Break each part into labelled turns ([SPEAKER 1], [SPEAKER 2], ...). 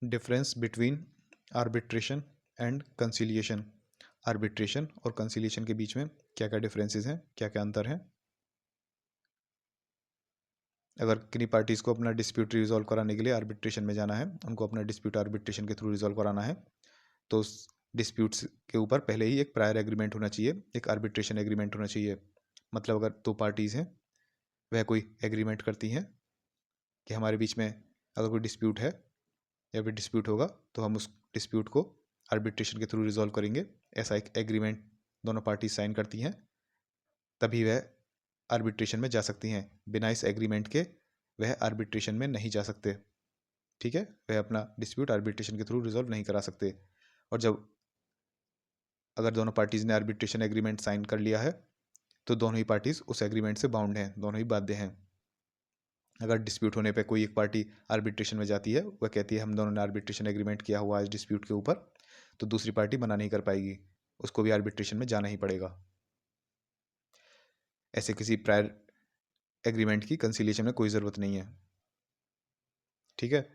[SPEAKER 1] Difference between arbitration and conciliation. Arbitration और conciliation के बीच में क्या क्या डिफरेंसेस हैं, क्या क्या अंतर हैं। अगर किन्हीं पार्टीज़ को अपना डिस्प्यूट रिजॉल्व कराने के लिए आर्बिट्रेशन में जाना है, उनको अपना डिस्प्यूट आर्बिट्रेशन के थ्रू रिजॉल्व कराना है, तो उस डिस्प्यूट्स के ऊपर पहले ही एक प्रायर एग्रीमेंट होना चाहिए, एक आर्बिट्रेशन एग्रीमेंट होना चाहिए। मतलब अगर दो पार्टीज़ हैं, वह कोई एग्रीमेंट करती हैं कि हमारे बीच में अगर कोई डिस्प्यूट है या फिर डिस्प्यूट होगा तो हम उस डिस्प्यूट को आर्बिट्रेशन के थ्रू रिजॉल्व करेंगे, ऐसा एक एग्रीमेंट दोनों पार्टी साइन करती हैं, तभी वह आर्बिट्रेशन में जा सकती हैं। बिना इस एग्रीमेंट के वह आर्बिट्रेशन में नहीं जा सकते। ठीक है, वह अपना डिस्प्यूट आर्बिट्रेशन के थ्रू रिजॉल्व नहीं करा सकते। और जब अगर दोनों पार्टीज़ ने आर्बिट्रेशन एग्रीमेंट साइन कर लिया है तो दोनों ही पार्टीज़ उस एग्रीमेंट से बाउंड हैं, दोनों ही बाध्य हैं। अगर डिस्प्यूट होने पे कोई एक पार्टी आर्बिट्रेशन में जाती है, वह कहती है हम दोनों ने आर्बिट्रेशन एग्रीमेंट किया हुआ है इस डिस्प्यूट के ऊपर, तो दूसरी पार्टी मना नहीं कर पाएगी, उसको भी आर्बिट्रेशन में जाना ही पड़ेगा। ऐसे किसी प्रायर एग्रीमेंट की कंसिलिएशन में कोई ज़रूरत नहीं है। ठीक है,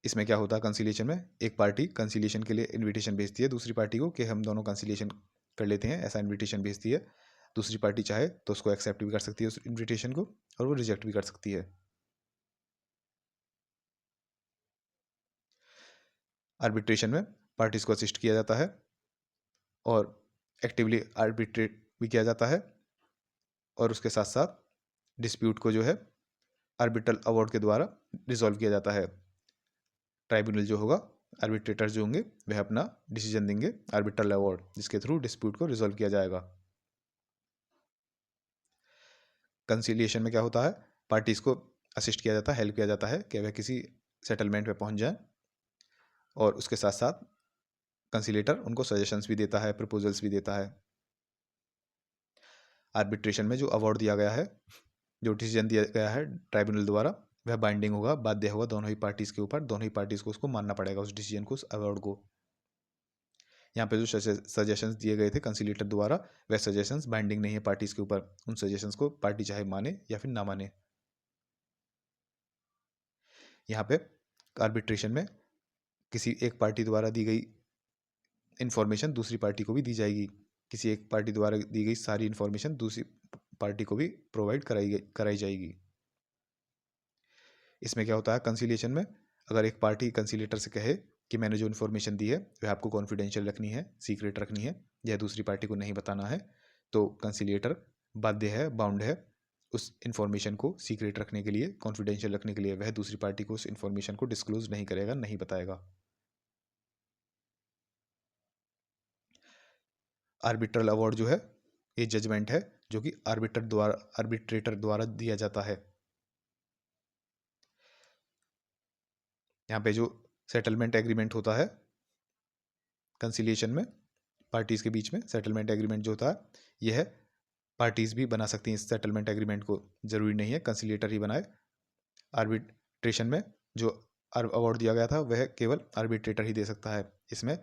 [SPEAKER 1] इसमें क्या होता है, कंसिलिएशन में एक पार्टी कंसिलिएशन के लिए इन्विटेशन भेजती है दूसरी पार्टी को कि हम दोनों कंसिलिएशन कर लेते हैं, ऐसा इन्विटेशन भेजती है। दूसरी पार्टी चाहे तो उसको एक्सेप्ट भी कर सकती है उस इन्विटेशन को, और वो रिजेक्ट भी कर सकती है। आर्बिट्रेशन में पार्टीज को असिस्ट किया जाता है और एक्टिवली आर्बिट्रेट भी किया जाता है, और उसके साथ साथ डिस्प्यूट को जो है आर्बिट्रल अवार्ड के द्वारा रिजॉल्व किया जाता है। ट्राइब्यूनल जो होगा, आर्बिट्रेटर्स जो होंगे, वह अपना डिसीजन देंगे आर्बिट्रल अवार्ड, जिसके थ्रू डिस्प्यूट को रिजॉल्व किया जाएगा। कंसिलिएशन में क्या होता है, पार्टीज को असिस्ट किया जाता है, हेल्प किया जाता है कि वह किसी सेटलमेंट पे पहुंच जाए, और उसके साथ साथ कंसिलेटर उनको सजेशंस भी देता है, प्रपोजल्स भी देता है। आर्बिट्रेशन में जो अवार्ड दिया गया है, जो डिसीजन दिया गया है ट्राइब्यूनल द्वारा, वह बाइंडिंग होगा, बाध्य होगा दोनों ही पार्टीज के ऊपर, दोनों ही पार्टीज को उसको मानना पड़ेगा, उस डिसीजन को, उस अवार्ड को। यहाँ पे जो सजेशंस दिए गए थे कंसिलेटर द्वारा, वह सजेशंस बाइंडिंग नहीं है पार्टीज के ऊपर, उन सजेशंस को पार्टी चाहे माने या फिर ना माने। यहाँ पे आर्बिट्रेशन में किसी एक पार्टी द्वारा दी गई इन्फॉर्मेशन दूसरी पार्टी को भी दी जाएगी, किसी एक पार्टी द्वारा दी गई सारी इन्फॉर्मेशन दूसरी पार्टी को भी प्रोवाइड कराई जाएगी। इसमें क्या होता है, कंसिलिएशन में अगर एक पार्टी कंसिलेटर से कहे कि मैंने जो इन्फॉर्मेशन दी है वह आपको कॉन्फिडेंशियल रखनी है, सीक्रेट रखनी है, यह दूसरी पार्टी को नहीं बताना है, तो कंसिलिएटर बाध्य है, बाउंड है उस इन्फॉर्मेशन को सीक्रेट रखने के लिए, कॉन्फिडेंशियल रखने के लिए। वह दूसरी पार्टी को उस इन्फॉर्मेशन को डिस्क्लोज नहीं करेगा, नहीं बताएगा। आर्बिट्रल अवार्ड जो है, ये जजमेंट है जो कि आर्बिट्रेटर द्वारा दिया जाता है। यहाँ पे जो सेटलमेंट एग्रीमेंट होता है कंसिलिएशन में, पार्टीज के बीच में सेटलमेंट एग्रीमेंट जो होता है, यह पार्टीज भी बना सकती हैं इस सेटलमेंट एग्रीमेंट को, जरूरी नहीं है कंसिलिएटर ही बनाए। आर्बिट्रेशन में जो अवार्ड दिया गया था वह केवल आर्बिट्रेटर ही दे सकता है। इसमें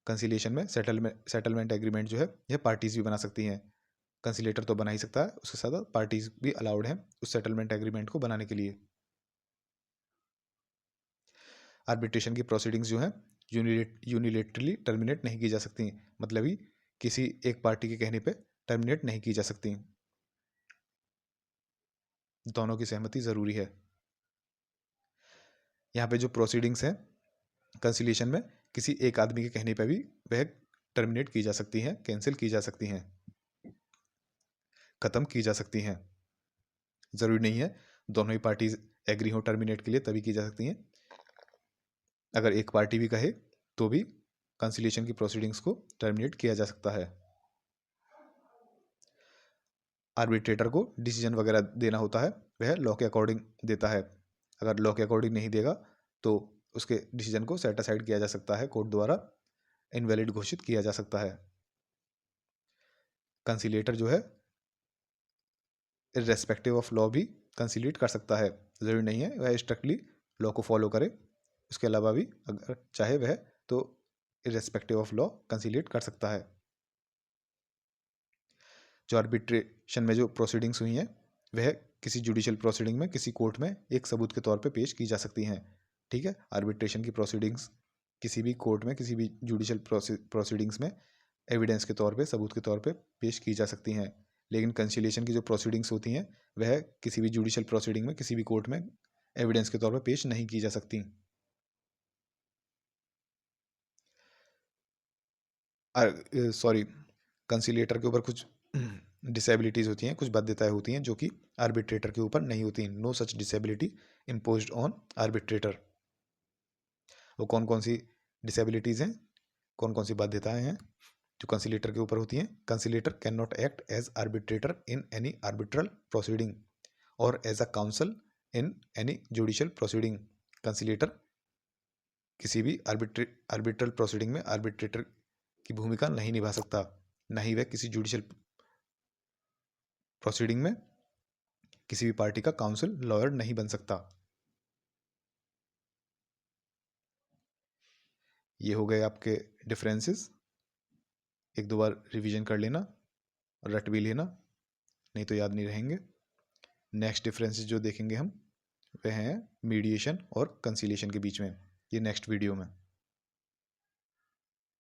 [SPEAKER 1] कंसिलिएशन में सेटलमेंट एग्रीमेंट जो है, यह पार्टीज भी बना सकती हैं। कंसिलेटर तो बना ही सकता है, उसके साथ पार्टीज भी अलाउड हैं उस सेटलमेंट एग्रीमेंट को बनाने के लिए। आर्बिट्रेशन की प्रोसीडिंग्स जो हैं यूनिलेटरली टर्मिनेट नहीं की जा सकती, मतलब ही किसी एक पार्टी के कहने पे टर्मिनेट नहीं की जा सकती, दोनों की सहमति ज़रूरी है। यहाँ पे जो प्रोसीडिंग्स हैं कंसिलिएशन में, किसी एक आदमी के कहने पे भी वह टर्मिनेट की जा सकती हैं, कैंसिल की जा सकती हैं, ख़त्म की जा सकती हैं। ज़रूरी नहीं है दोनों ही पार्टीज एग्री हो टर्मिनेट के लिए तभी की जा सकती हैं। अगर एक पार्टी भी कहे तो भी कंसिलिएशन की प्रोसीडिंग्स को टर्मिनेट किया जा सकता है। आर्बिट्रेटर को डिसीजन वगैरह देना होता है, वह लॉ के अकॉर्डिंग देता है। अगर लॉ के अकॉर्डिंग नहीं देगा तो उसके डिसीजन को सेट असाइड किया जा सकता है, कोर्ट द्वारा इनवैलिड घोषित किया जा सकता है। कंसिलेटर जो है इर्रेस्पेक्टिव ऑफ लॉ भी कंसिलिएट कर सकता है, ज़रूरी नहीं है वह स्ट्रिक्टली लॉ को फॉलो करे, उसके अलावा भी अगर चाहे वह तो इर्रेस्पेक्टिव ऑफ लॉ कंसिलिएट कर सकता है। जो आर्बिट्रेशन में जो प्रोसीडिंग्स हुई हैं वह किसी जुडिशियल प्रोसीडिंग में, किसी कोर्ट में एक सबूत के तौर पे पेश की जा सकती हैं। ठीक है। आर्बिट्रेशन की प्रोसीडिंग्स किसी भी कोर्ट में, किसी भी जुडिशियल प्रोसीडिंग्स में एविडेंस के तौर पे, सबूत के तौर पे पेश की जा सकती हैं। लेकिन कंसिलिएशन की जो प्रोसीडिंग्स होती हैं वह किसी भी जुडिशियल प्रोसीडिंग में, किसी भी कोर्ट में एविडेंस के तौर पे पेश नहीं की जा सकती। सॉरी, कंसिलिएटर के ऊपर कुछ डिसेबिलिटीज़ होती हैं, कुछ बाध्यताएं होती हैं जो कि आर्बिट्रेटर के ऊपर नहीं होती। No such disability imposed on arbitrator. वो कौन कौन सी डिसेबिलिटीज़ हैं, कौन कौन सी बाध्यताएं हैं जो कंसिलेटर के ऊपर होती हैं? Conciliator can not act as arbitrator in any arbitral proceeding और as a counsel in any judicial proceeding. Conciliator किसी भी आर्बिट्रल प्रोसीडिंग में आर्बिट्रेटर की भूमिका नहीं निभा सकता, न ही वह किसी जुडिशियल प्रोसीडिंग में किसी भी पार्टी का काउंसिल लॉयर नहीं बन सकता। ये हो गए आपके डिफरेंसेस। एक दो बार रिवीजन कर लेना, रट भी लेना, नहीं तो याद नहीं रहेंगे। नेक्स्ट डिफरेंसेस जो देखेंगे हम वह हैं मीडिएशन और कंसीलिएशन के बीच में, ये नेक्स्ट वीडियो में।